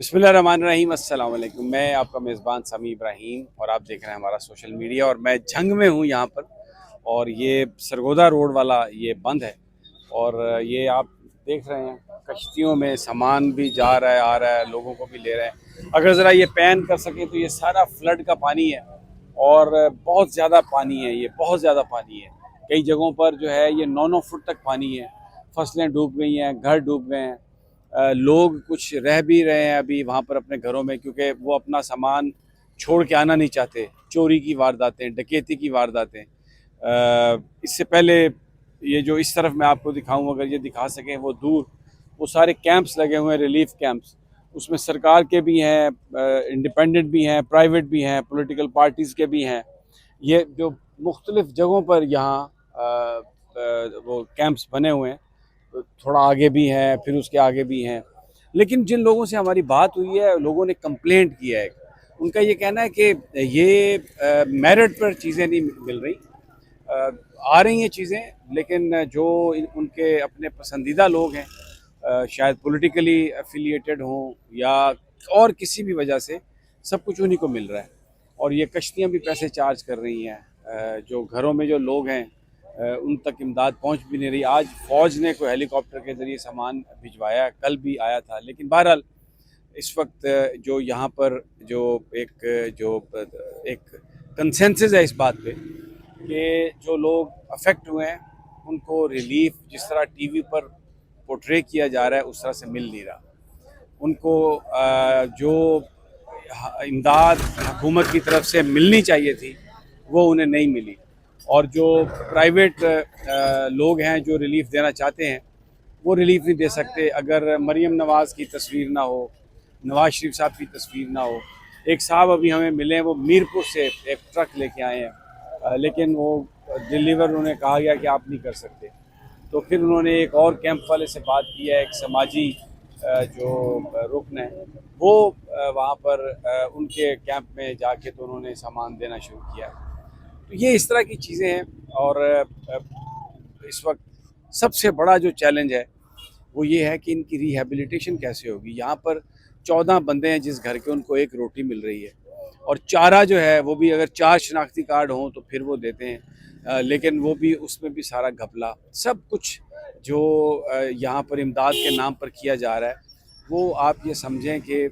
बिस्मिल्लाहिर्रहमानिर्रहीम, अस्सलाम वालेकुम। मैं आपका मेज़बान समी इब्राहीम और आप देख रहे हैं हमारा सोशल मीडिया। और मैं झंग में हूँ यहाँ पर, और ये सरगोदा रोड वाला ये बंद है। और ये आप देख रहे हैं कश्तियों में सामान भी जा रहा है, आ रहा है, लोगों को भी ले रहा है। अगर ज़रा ये पैन कर सकें तो ये सारा फ्लड का पानी है, और बहुत ज़्यादा पानी है, ये बहुत ज़्यादा पानी है। कई जगहों पर जो है ये 9-9 फुट तक पानी है। फसलें डूब गई हैं, घर डूब गए हैं। लोग कुछ रह भी रहे हैं अभी वहाँ पर अपने घरों में, क्योंकि वो अपना सामान छोड़ के आना नहीं चाहते। चोरी की वारदातें, डकैती की वारदातें। इससे पहले ये जो इस तरफ मैं आपको दिखाऊं, अगर ये दिखा सकें वो दूर, वो सारे कैंप्स लगे हुए हैं, रिलीफ कैंप्स। उसमें सरकार के भी हैं, इंडिपेंडेंट भी हैं, प्राइवेट भी हैं, पॉलिटिकल पार्टीज़ के भी हैं। ये जो मुख्तलिफ़ जगहों पर यहाँ वो कैंप्स बने हुए हैं, थोड़ा आगे भी हैं, फिर उसके आगे भी हैं। लेकिन जिन लोगों से हमारी बात हुई है, लोगों ने कंप्लेंट किया है। उनका ये कहना है कि ये मेरिट पर चीज़ें नहीं मिल रही। अ, आ रही हैं चीज़ें, लेकिन जो उनके अपने पसंदीदा लोग हैं, शायद पॉलिटिकली एफिलिएटेड हों या और किसी भी वजह से, सब कुछ उन्हीं को मिल रहा है। और ये कश्तियाँ भी पैसे चार्ज कर रही हैं। जो घरों में जो लोग हैं, उन तक इमदाद पहुंच भी नहीं रही। आज फ़ौज ने कोई हेलीकॉप्टर के ज़रिए सामान भिजवाया, कल भी आया था। लेकिन बहरहाल इस वक्त जो यहाँ पर जो एक कंसेंसस है इस बात पे कि जो लोग अफेक्ट हुए हैं उनको रिलीफ जिस तरह टीवी पर पोर्ट्रे किया जा रहा है उस तरह से मिल नहीं रहा। उनको जो इमदाद हुकूमत की तरफ से मिलनी चाहिए थी वो उन्हें नहीं मिली। और जो प्राइवेट लोग हैं जो रिलीफ देना चाहते हैं वो रिलीफ नहीं दे सकते अगर मरीम नवाज़ की तस्वीर ना हो, नवाज़ शरीफ साहब की तस्वीर ना हो। एक साहब अभी हमें मिले, वो मीरपुर से एक ट्रक लेके आए हैं, लेकिन वो डिलीवर उन्हें कहा गया कि आप नहीं कर सकते। तो फिर उन्होंने एक और कैंप वाले से बात की है, एक समाजी जो रुकन है, वो वहाँ पर उनके कैंप में जाके तो उन्होंने सामान देना शुरू किया। तो ये इस तरह की चीज़ें हैं। और इस वक्त सबसे बड़ा जो चैलेंज है वो ये है कि इनकी रिहैबिलिटेशन कैसे होगी। यहाँ पर 14 बंदे हैं जिस घर के, उनको एक रोटी मिल रही है, और चारा जो है वो भी अगर 4 शनाख्ती कार्ड हों तो फिर वो देते हैं। लेकिन वो भी, उसमें भी सारा घपला। सब कुछ जो यहाँ पर इमदाद के नाम पर किया जा रहा है, वो आप ये समझें कि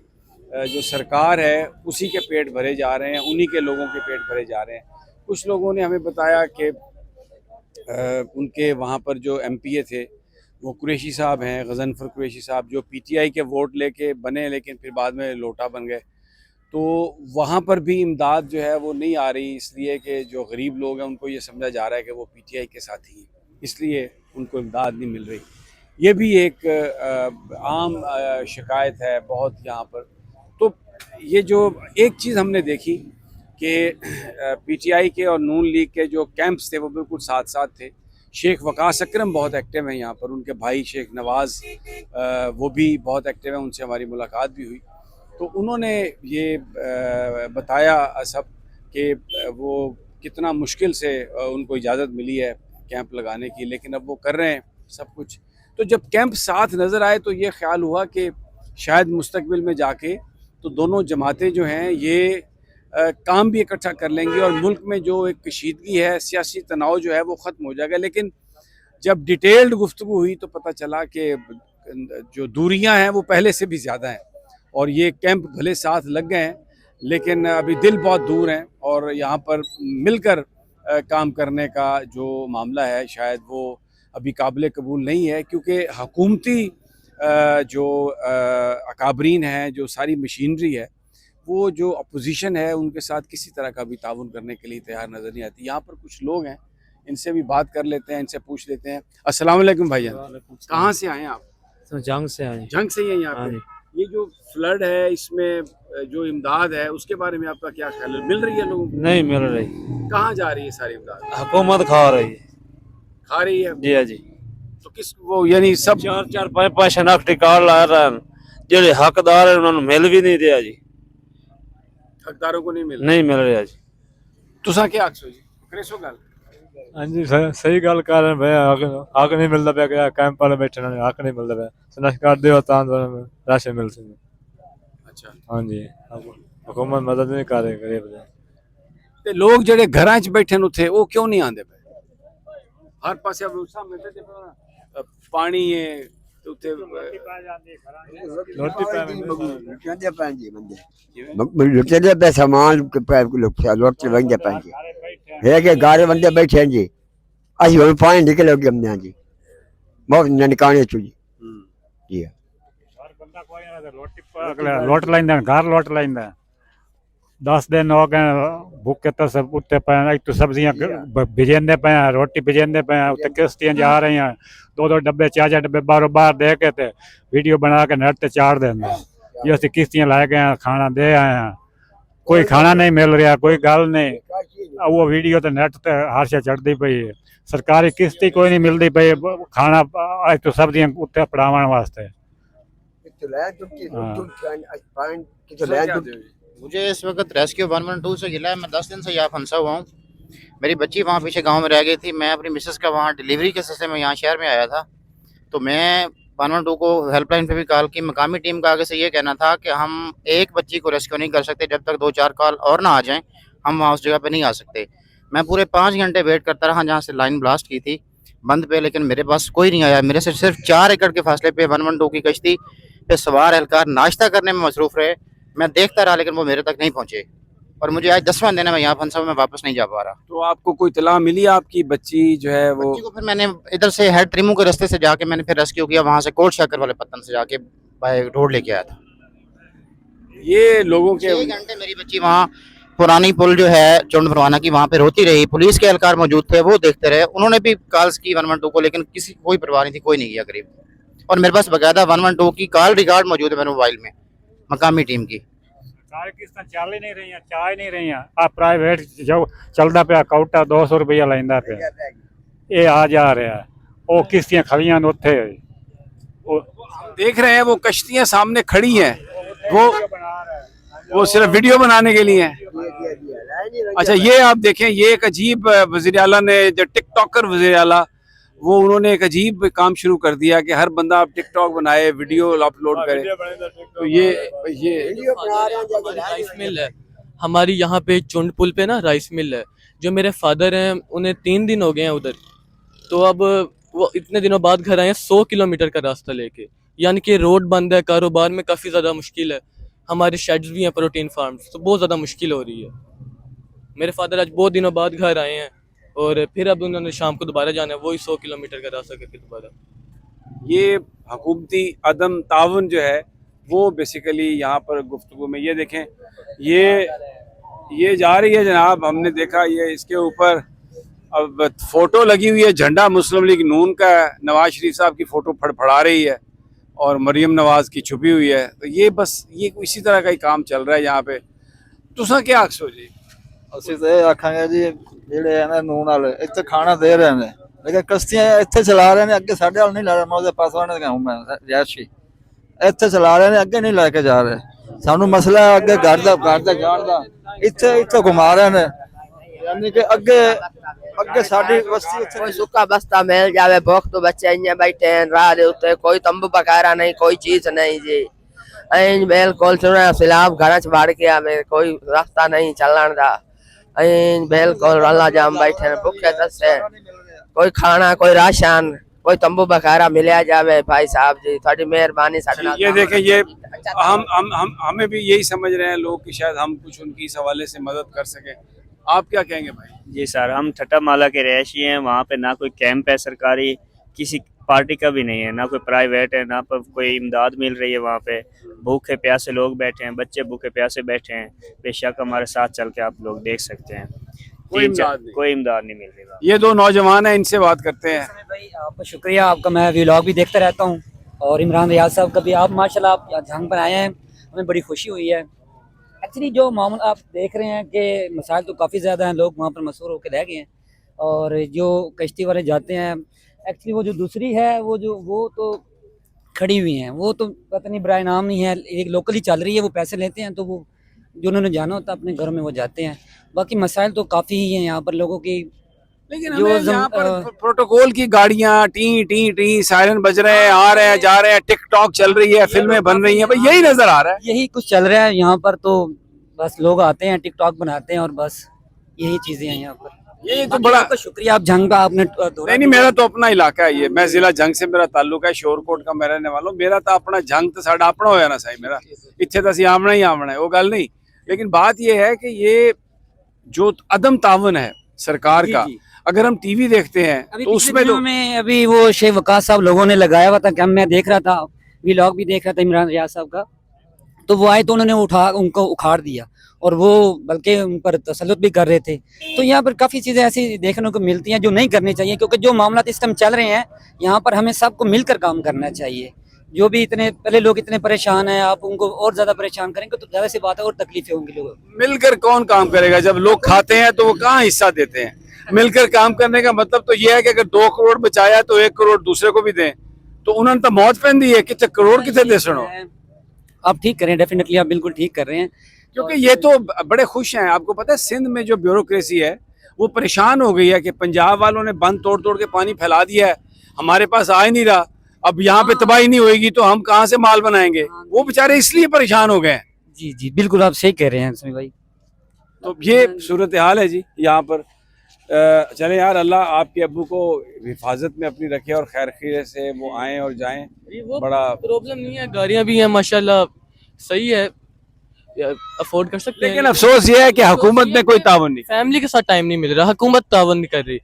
जो सरकार है उसी के पेट भरे जा रहे हैं, उन्हीं के लोगों के पेट भरे जा रहे हैं। कुछ लोगों ने हमें बताया कि उनके वहाँ पर जो एमपीए थे वो कुरैशी साहब हैं, गज़नफ़र कुरैशी साहब, जो पीटीआई के वोट लेके बने लेकिन फिर बाद में लोटा बन गए। तो वहाँ पर भी इमदाद जो है वो नहीं आ रही, इसलिए कि जो गरीब लोग हैं उनको ये समझा जा रहा है कि वो पीटीआई के साथी हैं, इसलिए उनको इमदाद नहीं मिल रही। ये भी एक आम शिकायत है बहुत यहाँ पर। तो ये जो एक चीज़ हमने देखी कि पीटीआई के और नून लीग के जो कैंप्स थे वो बिल्कुल साथ साथ थे। शेख वकास अकरम बहुत एक्टिव हैं यहाँ पर, उनके भाई शेख नवाज़ वो भी बहुत एक्टिव हैं, उनसे हमारी मुलाकात भी हुई। तो उन्होंने ये बताया सब कि वो कितना मुश्किल से उनको इजाज़त मिली है कैंप लगाने की, लेकिन अब वो कर रहे हैं सब कुछ। तो जब कैंप साथ नज़र आए तो ये ख्याल हुआ कि शायद मुस्तकबिल में जाके तो दोनों जमातें जो हैं ये काम भी इकट्ठा कर लेंगी, और मुल्क में जो एक कशीदगी है, सियासी तनाव जो है वो ख़त्म हो जाएगा। लेकिन जब डिटेल्ड गुफ्तगू हुई तो पता चला कि जो दूरियां हैं वो पहले से भी ज़्यादा हैं, और ये कैंप भले साथ लग गए हैं लेकिन अभी दिल बहुत दूर हैं। और यहाँ पर मिलकर काम करने का जो मामला है शायद वो अभी काबिल कबूल नहीं है, क्योंकि हकूमती जो अकाबरीन हैं, जो सारी मशीनरी है, वो जो अपोजिशन है उनके साथ किसी तरह का भी ताउन करने के लिए तैयार नज़र नहीं आती। यहाँ पर कुछ लोग हैं, इनसे भी बात कर लेते हैं, इनसे पूछ लेते हैं। अस्सलाम वालेकुम भाईजान, कहाँ से आए हैं आप? तो जंग से आए। जंग से ही हैं यहाँ हाँ पे। जी। ये जो फ्लड है इसमें जो इमदाद है उसके बारे में आपका क्या ख्याल है? मिल रही है लोगों को? नहीं मिल रही। कहाँ जा रही है सारी इमदाद? हुकूमत खा रही है। खा रही है जी हाँ हुकूमत? जी। तो किस वो यानी सब चार चार पाँच पाँच शनाख्ती कार्ड ला रहे हैं, ਜਿਹੜੇ हकदार है उन्होंने मिल भी नहीं दिया जी। हकदारों को नहीं मिल रहा? नहीं मिल रहा जी। तुसा क्या आखसो जी? करेसो गल? हाँ जी, सही गल कर रहे हैं भैया। हक नहीं मिलता पाया, कैंप वाले बैठे ने हक नहीं मिलता पाया। संस्कार दे राशि मिलती है। अच्छा हाँ जी हुकूमत मदद नहीं कर रही गरीब दी। ਤੇ ਲੋਕ ਜਿਹੜੇ ਘਰਾਂ 'ਚ ਬੈਠੇ ਨੇ ਉੱਥੇ ਉਹ ਕਿਉਂ ਨਹੀਂ ਆਉਂਦੇ ਪਏ? ਹਰ ਪਾਸੇ ਅਬ ਸਾਹਮਣੇ ਤੇ ਦੇਖੋ ਨਾ, ਪਾਣੀ ਹੈ ਤੇ ਉੱਥੇ ਰੋਟੀ ਪੈ ਕਹਿੰਦੇ ਪੈਣ ਜੀ ਬੰਦੇ ਲੁੱਟਦੇ ਪਏ ਸਮਾਨ ਲੁੱਟ ਲੈਂਦੇ ਪੈਣ ਜੀ ਹੈ ਕਿ ਗਾਰੇ ਬੰਦੇ ਬੈਠੇ ਹਨ ਜੀ ਅਸੀਂ ਹੁਣ ਪਾਣੀ ਨਿਕਲ ਗਏ ਹਮਨੇ ਜੀ ਬਹੁਤ ਨਨਕਾਣੇ ਚੁ ਜੀ ਜੀ ਬੰਦਾ ਕੋਈ ਨਾ ਰੋਟੀ ਅਗਲਾ ਲੋਟ ਲੈਂਦਾ ਘਰ ਲੋਟ ਲੈਂਦਾ 10 दिन हो गए भूखे तो सब उत्ते पे एक तो सब्जियां भिजेंदे पे रोटी भिजेंदे पे उत्ते किश्तियां जा रही हैं 2-2 डब्बे 4-4 डब्बे बार दे के ते वीडियो बना के नेट ते चाड़ देंगे ये असं किश्तियां ला गए खाना दे आए हैं कोई खाना नहीं मिल रहा कोई गल नहीं वो वीडियो तो नेट ते हर शे चढ़ती पई है सरकारी किश्ती कोई नहीं मिलती पई खाना तो सब्जियां उत्ते पड़ावन वास्ते मुझे इस वक्त रेस्क्यू 112 से गिला है। मैं 10 दिन से यहाँ फंसा हुआ हूँ। मेरी बच्ची वहाँ पीछे गांव में रह गई थी। मैं अपनी मिसेस का वहाँ डिलीवरी के सिलसिले में यहाँ शहर में आया था, तो मैं 112 को हेल्पलाइन पे भी कॉल की। मकामी टीम का आगे से ये कहना था कि हम एक बच्ची को रेस्क्यू नहीं कर सकते जब तक 2-4 कॉल और ना आ जाएं, हम वहाँ उस जगह पे नहीं आ सकते। मैं पूरे 5 घंटे वेट करता रहा जहाँ से लाइन ब्लास्ट की थी बंद पे, लेकिन मेरे पास कोई नहीं आया। मेरे से सिर्फ 4 एकड़ के फासले पे 112 की कश्ती पे सवार एहलकार नाश्ता करने में मसरूफ़ रहे। मैं देखता रहा लेकिन वो मेरे तक नहीं पहुंचे, और मुझे आज 10वां दिन है मैं यहाँ फंसा हूँ, मैं वापस नहीं जा पा रहा। तो आपको कोई इत्तला मिली आपकी बच्ची जो है वो? बच्ची को फिर मैंने इधर से हेड ट्रिमू के रास्ते से जाके मैंने फिर रेस्क्यू किया, वहाँ से कोट शाकर वाले पत्तन से जाके बाय रोड लेके आया था। ये लोगों के 6 घंटे मेरी बच्ची वहाँ पुरानी पुल जो है चुंड भरवाना की वहाँ पे रोती रही। पुलिस के एहलकार मौजूद थे, वो देखते रहे, उन्होंने भी कॉल्स की 112 को, लेकिन किसी कोई परवाह नहीं थी, कोई नहीं किया करीब। और मेरे पास बकायदा 112 की कॉल रिकॉर्ड मौजूद है मेरे मोबाइल में मकामी टीम की। सारी किस्तां चल ही नहीं रही चाह ही नहीं रही आ प्राइवेट जो चलता पे काउटा 200 रुपया लेंदा पे ये आ जा रहा है वो किस्तियां खड़ियां उत्थे देख रहे हैं वो कश्तियां सामने खड़ी हैं, वो सिर्फ वीडियो बनाने के लिए हैं। अच्छा ये आप देखें, ये एक अजीब वज़ीर आला ने जो टिकटॉकर वज़ीर आला, वो उन्होंने एक अजीब काम शुरू कर दिया कि हर बंदा आप टिकटॉक बनाए, वीडियो अपलोड करे। तो ये राइस मिल है हमारी यहाँ पे चुंड पुल पे ना, राइस मिल है। जो मेरे फादर हैं उन्हें 3 दिन हो गए हैं उधर, तो अब वो इतने दिनों बाद घर आए हैं 100 किलोमीटर का रास्ता लेके, यानी कि रोड बंद है, कारोबार में काफ़ी ज़्यादा मुश्किल है। हमारे शेड्स भी हैं प्रोटीन फार्म्स, तो बहुत ज़्यादा मुश्किल हो रही है। मेरे फादर आज बहुत दिनों बाद घर आए हैं और फिर अब उन्होंने शाम को दोबारा जाना है, वही 100 किलोमीटर का रास्ता करके दोबारा। ये हुकूमती अदम तावन जो है वो बेसिकली यहाँ पर गुफ्तगू में ये देखें, ये जा रही है जनाब, हमने देखा ये इसके ऊपर अब फोटो लगी हुई है, झंडा मुस्लिम लीग नून का, नवाज शरीफ साहब की फोटो फड़फड़ा रही है और मरियम नवाज की छुपी हुई है। तो ये बस ये इसी तरह का ही काम चल रहा है यहाँ पे। तुसा क्या आखो जी? ਅਸੀਂ ਤਾਂ ਇਹ ਆਖਾਂਗੇ ਜੀ ਜਿਹੜੇ ਹੈ ਨਾ ਨੂਨ ਵਾਲੇ ਇੱਥੇ ਖਾਣਾ ਦੇ ਰਹੇ ਨੇ, ਲੇਕਿਨ ਕਸ਼ਤੀਆਂ ਇੱਥੇ ਚਲਾ ਰਹੇ ਨੇ, ਅੱਗੇ ਸਾਡੇ ਵਾਲ ਨਹੀਂ ਲਾ ਰਹੇ। ਮੈਂ ਉਹਦੇ ਪਾਸ ਵਾਣੇ ਗਿਆ ਹੂੰ, ਮੈਂ ਰਿਹਾਇਸ਼ੀ ਇੱਥੇ ਚਲਾ ਰਹੇ ਨੇ, ਅੱਗੇ ਨਹੀਂ ਲੈ ਕੇ ਜਾ ਰਹੇ। ਸਾਨੂੰ ਮਸਲਾ ਹੈ ਅੱਗੇ ਘਰ ਦਾ ਜਾਣ ਦਾ, ਇੱਥੇ ਘੁਮਾ ਰਹੇ ਨੇ, ਯਾਨੀ ਕਿ ਅੱਗੇ ਸਾਡੀ ਬਸਤੀ ਇੱਥੇ कोई सुखा बस्ता मिल जावे, भूख तो बच्चे इन्हें बैठे हैं राह दे उत्ते, कोई तंबू वगैरह नहीं, कोई चीज नहीं जी। बिल्कुल सुना सैलाब घर च वड़ गया, मेरे कोई रास्ता नहीं चलन दा। बिल्कुल अल्लाह जाम बैठे हैं भूखे दसे, कोई खाना कोई राशन कोई तंबू वगैरह मिलिया जावे भाई साहब जी, थोड़ी मेहरबानी। ये देखें, ये हमें भी यही समझ रहे हैं लोग कि शायद हम कुछ उनकी इस हवाले से मदद कर सकें। आप क्या कहेंगे भाई? जी सर, हम ठट्टा माला के रहायशी हैं। वहाँ पे ना कोई कैंप है सरकारी, किसी पार्टी का भी नहीं है, ना कोई प्राइवेट है, ना पर कोई इमदाद मिल रही है। वहाँ पे भूखे प्यासे लोग बैठे हैं, बच्चे भूखे प्यासे बैठे हैं। बेशक हमारे साथ चल के आप लोग देख सकते हैं, कोई इमदाद नहीं मिल रही। ये 2 नौजवान हैं, इनसे बात करते हैं। भाई आपका शुक्रिया, आपका मैं व्लॉग भी देखता रहता हूँ, और इमरान रियाज साहब का भी। आप माशाल्लाह आप यहाँ झांग पर आए हैं, हमें बड़ी खुशी हुई है। एक्चुअली जो मामूल आप देख रहे हैं कि मसाइल तो काफ़ी ज़्यादा हैं, लोग वहाँ पर मशहूर होकर रह गए हैं, और जो कश्ती वाले जाते हैं, एक्चुअली वो जो दूसरी है वो तो खड़ी हुई हैं, वो तो पता नहीं बराए नाम नहीं है, एक लोकली चल रही है, वो पैसे लेते हैं, तो वो जो उन्होंने जाना होता है अपने घरों में वो जाते हैं। बाकी मसाइल तो काफ़ी ही हैं यहाँ पर लोगों की, लेकिन जो हमें यहाँ पर प्रोटोकॉल की गाड़ियाँ टी टी टी सायरन बज रहे हैं, आ रहे हैं, जा रहे हैं, टिकटॉक चल रही है, फिल्में बन रही हैं, भाई यही नजर आ रहा है। यही कुछ चल रहा है यहाँ पर। तो बस लोग आते हैं, टिकटॉक बनाते हैं और बस यही चीजें हैं यहाँ पर। ये तो बाकी बड़ा आपका शुक्रिया, आप जंग का आपने दौरा नहीं, मेरा तो अपना इलाका है ये, मैं जिला जंग से मेरा ताल्लुक है, शोरकोट का मैं रहने वाला हूं। मेरा तो अपना जंग तो साडा अपना होया ना सही, मेरा इत्थे तो असीं आमना ही आमना है, वो गल नहीं। लेकिन बात ये है कि ये जो अदम तावन है सरकार का, अगर हम टीवी देखते हैं अभी तो पिछले उसमें दिनों तो में अभी वो शेख वकास साहब लोगों ने लगाया हुआ था कि मैं देख रहा था, व्लॉग भी देख रहा था इमरान रियाज साहब का, तो वो आए तो उन्होंने उनको उखाड़ दिया और वो बल्कि उन पर तसल्लुत भी कर रहे थे। तो यहाँ पर काफ़ी चीज़ें ऐसी देखने को मिलती हैं जो नहीं करनी चाहिए, क्योंकि जो मामला इस टाइम चल रहे हैं यहाँ पर हमें सबको मिलकर काम करना चाहिए। जो भी इतने पहले लोग इतने परेशान हैं, आप उनको और ज़्यादा परेशान करेंगे तो ज़्यादा सी बात है और तकलीफें होंगी लोगों को। मिलकर कौन काम करेगा? जब लोग खाते हैं तो वो कहाँ हिस्सा देते हैं? मिलकर काम करने का मतलब तो ये है कि अगर 2 करोड़ बचाया तो 1 करोड़ दूसरे को भी दें। तो उन्होंने तो मौत पहन दी है, कितने करोड़ कितने दे सुनो। आप ठीक करें, डेफिनेटली आप बिल्कुल ठीक कर रहे हैं, क्योंकि ये तो बड़े खुश हैं। आपको पता है सिंध में जो ब्यूरोक्रेसी है वो परेशान हो गई है कि पंजाब वालों ने बंद तोड़ तोड़ के पानी फैला दिया है, हमारे पास आ ही नहीं रहा। अब यहाँ पे तबाही नहीं होगी तो हम कहाँ से माल बनाएंगे? वो बेचारे इसलिए परेशान हो गए हैं। जी जी बिल्कुल आप सही कह रहे हैं समी भाई। तो ये सूरत हाल है जी यहाँ पर। चले यार, अल्लाह आपके अब्बू को हिफाजत में अपनी रखे और खैर खैर से वो आए और जाएं। वो बड़ा प्रॉब्लम नहीं है, गाड़ियाँ भी हैं माशाल्लाह, सही है, अफोर्ड कर सकते हैं। लेकिन अफसोस ये है कि हुकूमत में कोई तावन नहीं। फैमिली के साथ टाइम नहीं मिल रहा, हुकूमत तावन नहीं कर रही।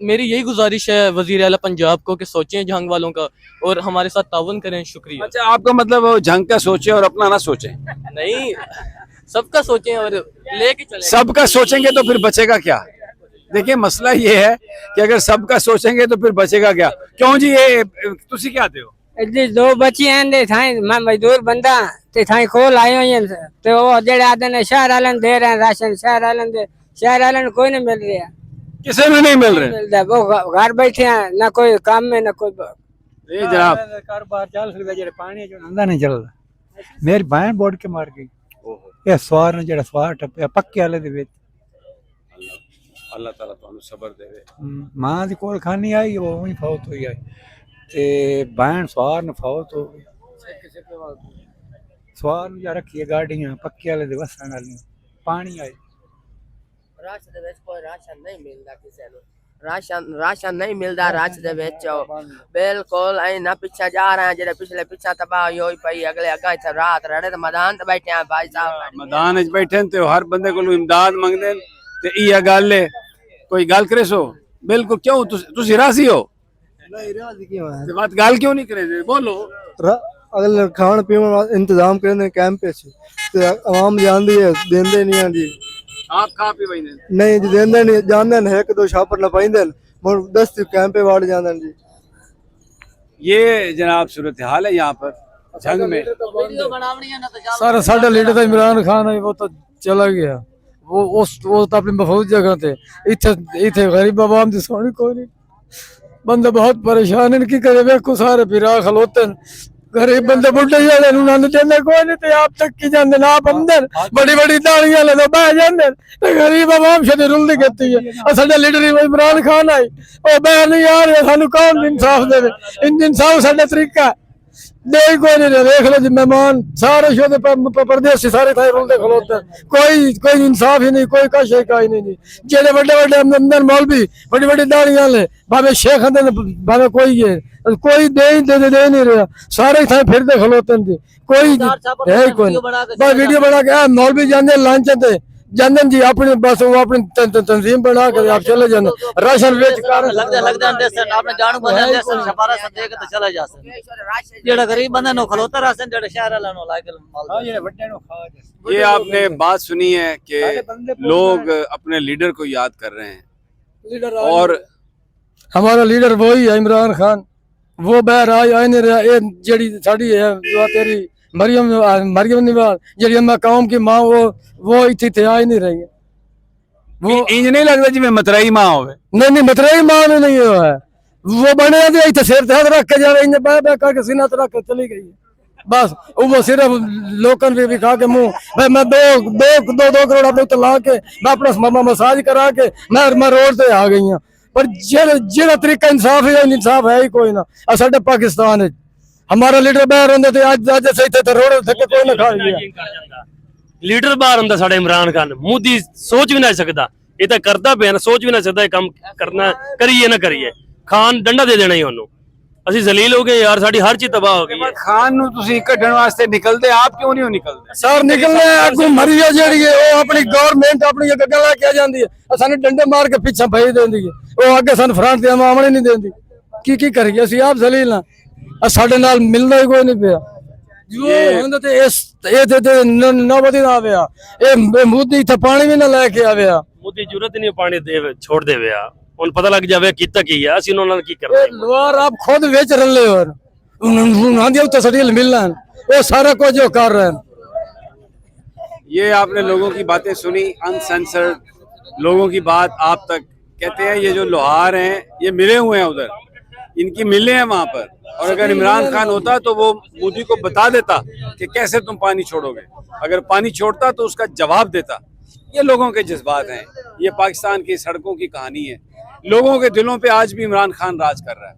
मेरी यही गुजारिश है वजीर आला पंजाब को कि सोचें जंग वालों का और हमारे साथ तावन करें। शुक्रिया। अच्छा, आपका मतलब वो जंग का सोचे और अपना ना सोचे? नहीं, सबका सोचें और लेके चलें। सबका सोचेंगे तो फिर बचेगा क्या? देखिए मसला ये है कि अगर सबका सोचेंगे तो फिर बचेगा क्या? क्यों जी, ये तुसी क्या आते हो? जी 2 बच्ची हैं थाई, मैं मजदूर बंदा ते थाई खोल आए हुए तो वो जेड़े आदे ने शहर वाले दे रहे हैं राशन, शहर वाले कोई नहीं मिल रहा, किसी में नहीं मिल रहे। मिलता वो घर बैठे हैं, ना कोई काम में ना कोई। ये जनाब कारोबार चल रहा जेड़ा पानी जो नंदा नहीं चलदा, मेरी बहन बोर्ड के मार गई ये सवार ने जेड़ा सवार टपया पक्के वाले दे विच। अल्लाह ताला तुहानू सबर देवे। मां दी कोल खानी आई वो वही फौत हुई आई ते बहन सवार ने फौत हो गई। सवार ने रखी गाड़ियां पक्के वाले दे वसन वाली पानी आई। राशन दे विच कोई राशन नहीं मिलदा किसी नु, राशन नहीं मिलदा राशन दे विच बिल्कुल। ऐ ना पीछे जा रहे हैं जेडे पिछले पीछे तबाह होई पई, अगले अगा इथे रात रड़े तो मैदान ते बैठे हैं भाई साहब, मैदान विच बैठे ते हर बंदे को इमदाद मंगदे ते इया गल है। कोई गल करे सो बिल्कुल। क्यों तुसी राजी हो? नहीं राजी क्यों है? ते बात गल क्यों नहीं करे? बोलो। अगले खान पीने इंतजाम करने कैंप पे ते आवाम जानदी है देंदे नहीं हैं जी। आप खा पी वही नहीं जी देंदे नहीं, जानदे ने 1-2 छापर न पाइंदे मोर 10 कैंप पे वाड़ जांदे जी। ये जनाब सूरत हाल है यहाँ पर जंग में। सारा साडा लीडर तो इमरान खान है, वो तो चला गया, वो तो अपनी महफूज जगह थे। इथे गरीब आवाम दी सोनी कोई नहीं, बंदे बहुत परेशान हैं। की करे वेखो सारे फिरा खलोते गरीब बंदे बुढ़े जाते उन्होंने देने कोई नहीं थे। आप तक की जाते ना आप अंदर बड़ी बड़ी दाड़ियां ले तो बह जाते गरीब आवाम से रुलदी कहती है। साडा लीडर इमरान खान आई वो बह नहीं आ रहे, सानू कौन इंसाफ दे? इंसाफ साडा तरीका दे कोई नहीं रहा। देख लो जी मेहमान सारे शोध परदेसी सारे थाई रुलते खलोते, कोई इंसाफ ही नहीं, कोई का शेख ही नहीं जी। जेडे बड़े बड़े अंदर मौलवी बड़ी बड़ी दाड़ियां ले भावे शेख अंदर भावे कोई दे नहीं रहा, सारे थाई फिरते खलोते जी। कोई है कोई बस वीडियो बना के मौलवी जाने लांच थे जनन जी अपने बस वो अपनी तंजीम बना कर आप चले जाना राशन वेच कर लगदा देसन आपने जानू बंदा देसन छपारा सब दे के तो चला जासन। जेड़ा गरीब बंदा नो खलोता राशन जेड़ा शहर वाला नो लागल माल जेड़ा बड्डे नो खा। ये आपने बात सुनी है कि लोग अपने लीडर को याद कर रहे हैं और हमारा लीडर वही है इमरान खान। वो बहर आई नहीं रहा। ये जेड़ी साड़ी है जो तेरी मरियम निवाज जेड़ी अम्मा कौम की मां वो इतने आ ही नहीं रही है। वो इंज नहीं लगता जिवें मतरई मां होवे। नहीं मतरई मां में नहीं हुआ है। वो बने इतने सिर ते हाथ रख के जा रही है, बह करके सीना ते रख के चली गई है। बस वो सिर्फ लोकन भी खा के मुंह भाई मैं दो करोड़ अपने उत्ते ला के मैं अपना मामा मसाज करा के मैं रोड से आ गई हूँ पर जेड़ा तरीका इंसाफ है ही कोई ना साडे पाकिस्तान है हमारा लीडर बाहर होंगे थे अज सही थे रोड थके कोई ना खा लिया लीडर बाहर होंगे साडे इमरान खान मोदी सोच भी ना सकता ये तो करता पे ना सोच भी ना सकता काम करना करिए ना करिए खान डंडा दे देना ही ਉਹਨੂੰ ਅਸੀਂ ਜ਼ਲੀਲ ਹੋ ਗਏ ਯਾਰ ਸਾਡੀ ਹਰ ਚੀਜ਼ ਤਬਾਹ ਹੋ ਗਈ ਹੈ खान ਨੂੰ ਤੁਸੀਂ ਕੱਢਣ ਵਾਸਤੇ ਨਿਕਲਦੇ ਆਪ ਕਿਉਂ ਨਹੀਂ ਨਿਕਲਦੇ सर निकलने अगू मरिया जेड़ी है वो अपनी गवर्नमेंट अपनी गल्ला ला के जांदी है सानू डंडे मार के पीछे भेज देंदी है वो आगे सानू फ्रंट ते आमने नहीं देंदी की करिए ਅਸੀਂ आप ਜ਼ਲੀਲ ना ਸਾਡੇ ਨਾਲ ਮਿਲਦਾ ਹੀ ਕੋਈ ਨਹੀਂ ਪਿਆ ਜੋ ਹੁੰਦਾ ਤੇ ਇਹ ਤੇ ਨੌਬਤੀ ਨਾ ਆਵਿਆ ਇਹ ਮੋਦੀ ਇੱਥੇ ਪਾਣੀ ਵੀ ਨਾ ਲੈ ਕੇ ਆਵਿਆ ਮੋਦੀ ਜ਼ਰੂਰਤ ਨਹੀਂ ਪਾਣੀ ਦੇ ਛੋੜ ਦੇਵੇ ਆ ਹੁਣ ਪਤਾ ਲੱਗ ਜਾਵੇ ਕੀਤਾ ਕੀ ਹੈ ਅਸੀਂ ਉਹਨਾਂ ਨਾਲ ਕੀ ਕਰਨਾ लोहार आप खुद बेच रहे हो उन्होंने तो सटील मिलना वो सारा कुछ जो कर रहे हैं ये आपने लोगों की बातें सुनी अनसेंसर्ड लोगों की बात आप तक कहते हैं ये जो लोहार हैं ये मिले हुए हैं उधर इनकी मिले हैं वहां पर और अगर इमरान खान होता तो वो मोदी को बता देता कि कैसे तुम पानी छोड़ोगे अगर पानी छोड़ता तो उसका जवाब देता ये लोगों के जज्बात हैं ये पाकिस्तान की सड़कों की कहानी है लोगों के दिलों पे आज भी इमरान खान राज कर रहा है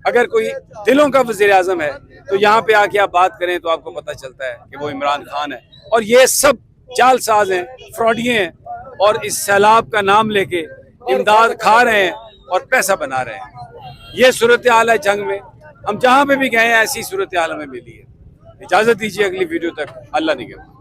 अगर कोई दिलों का वज़ीर आज़म है तो यहाँ पे आके आप बात करें तो आपको पता चलता है कि वो इमरान खान है और ये सब जालसाज हैं फ्रॉडिये हैं और इस सैलाब का नाम लेके इमदाद खा रहे हैं और पैसा बना रहे हैं ये सूरत हाल है जंग में हम जहाँ पे भी गए हैं ऐसी सूरत हाल हमें मिली है इजाज़त दीजिए अगली वीडियो तक अल्लाह निगहबान।